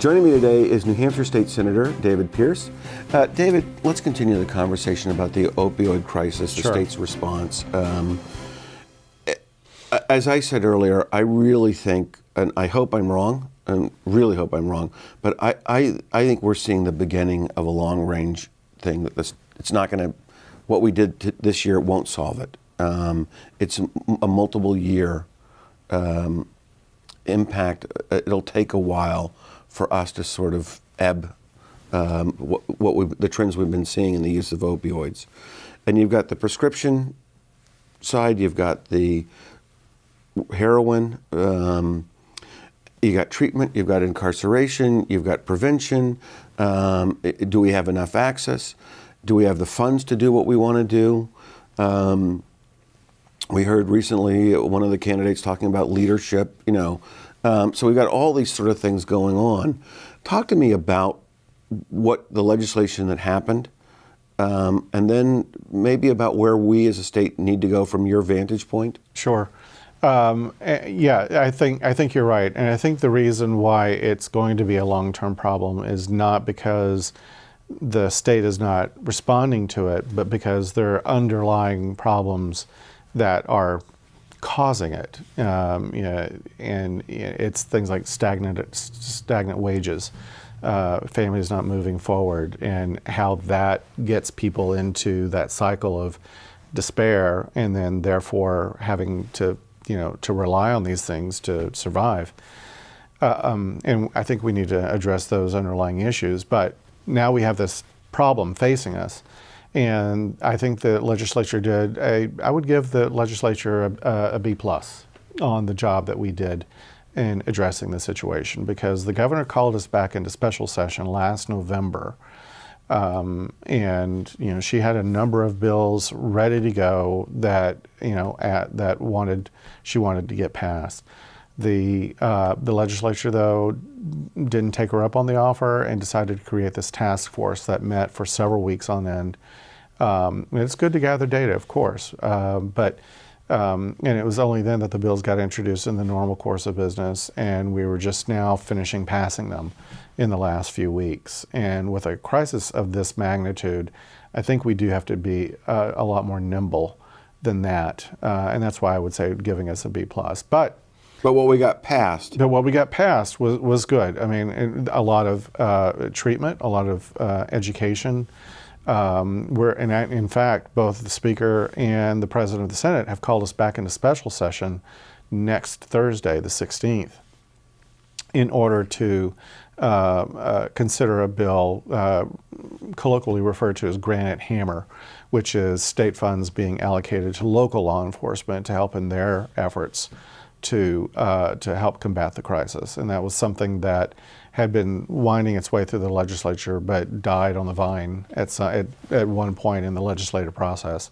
Joining me today is New Hampshire State Senator David Pierce. David, let's continue the conversation about the opioid crisis, the state's response. As I said earlier, I really think, and I hope I'm wrong, and really hope I'm wrong, but I think we're seeing the beginning of a long-range thing. That it's not going to, what we did this year won't solve it. It's a multiple-year impact. It'll take a while for us to sort of ebb the trends we've been seeing in the use of opioids. And you've got the prescription side, you've got the heroin, you got treatment, you've got incarceration, you've got prevention. Do we have enough access? Do we have the funds to do what we want to do? We heard recently one of the candidates talking about leadership, so we've got all these sort of things going on. Talk to me about what the legislation that happened, and then maybe about where we as a state need to go from your vantage point. Sure. Yeah, I think you're right, and I think the reason why it's going to be a long-term problem is not because the state is not responding to it, but because there are underlying problems that are causing it. And it's things like stagnant wages, families not moving forward, and how that gets people into that cycle of despair, and then therefore having to rely on these things to survive. And I think we need to address those underlying issues. But now we have this problem facing us. And I think the legislature I would give the legislature a B+ on the job that we did in addressing the situation, because the governor called us back into special session last November. And she had a number of bills ready to go that she wanted to get passed. The legislature, though, didn't take her up on the offer and decided to create this task force that met for several weeks on end. It's good to gather data, of course, but and it was only then that the bills got introduced in the normal course of business, and we were just now finishing passing them in the last few weeks. And with a crisis of this magnitude, I think we do have to be a lot more nimble than that, and that's why I would say giving us a B+. But what we got passed. But what we got passed was good. I mean, a lot of treatment, a lot of education. In fact, both the Speaker and the President of the Senate have called us back into special session next Thursday, the 16th, in order to consider a bill colloquially referred to as Granite Hammer, which is state funds being allocated to local law enforcement to help in their efforts to help combat the crisis. And that was something that had been winding its way through the legislature, but died on the vine at one point in the legislative process.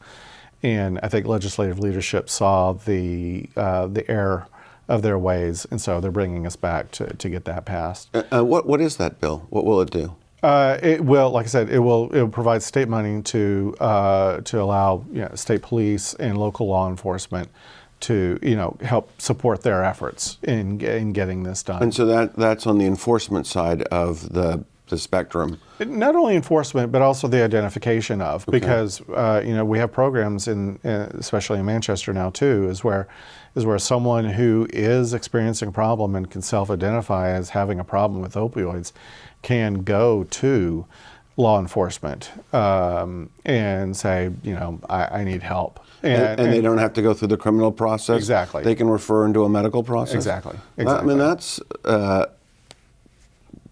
And I think legislative leadership saw the error of their ways, and so they're bringing us back to get that passed. What is that bill? What will it do? It will, like I said, it will provide state money to allow state police and local law enforcement to help support their efforts in getting this done. And so that's on the enforcement side of the spectrum. Not only enforcement, but also the identification of, because we have programs especially in Manchester now too, is where someone who is experiencing a problem and can self-identify as having a problem with opioids can go to law enforcement and say, I need help. And they don't have to go through the criminal process. Exactly. They can refer into a medical process. Exactly. I mean, that's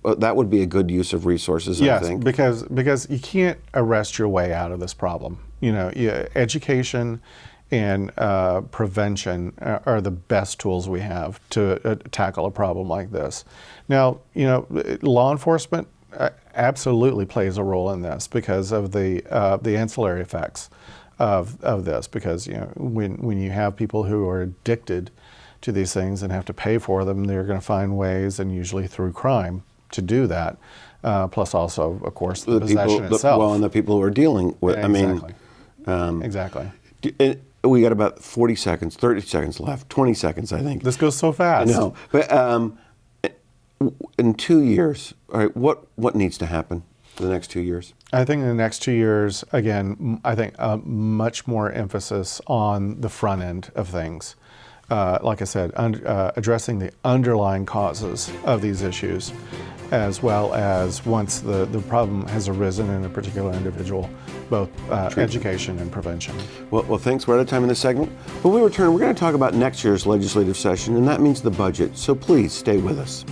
that would be a good use of resources. Yes, I think. because you can't arrest your way out of this problem. Education and prevention are the best tools we have to tackle a problem like this. Now, law enforcement absolutely plays a role in this because of the ancillary effects of this, because when you have people who are addicted to these things and have to pay for them, they're going to find ways, and usually through crime, to do that. Plus also, of course, the possession itself. And the people who are dealing with, exactly. Exactly. We got about 40 seconds, 30 seconds left, 20 seconds, I think. This goes so fast. I know. But in 2 years, all right, what needs to happen for the next 2 years? I think in the next 2 years, again, I think much more emphasis on the front end of things. Like I said, addressing the underlying causes of these issues, as well as once the problem has arisen in a particular individual, both education and prevention. Well, thanks. We're out of time in this segment. When we return, we're going to talk about next year's legislative session, and that means the budget. So please stay with us.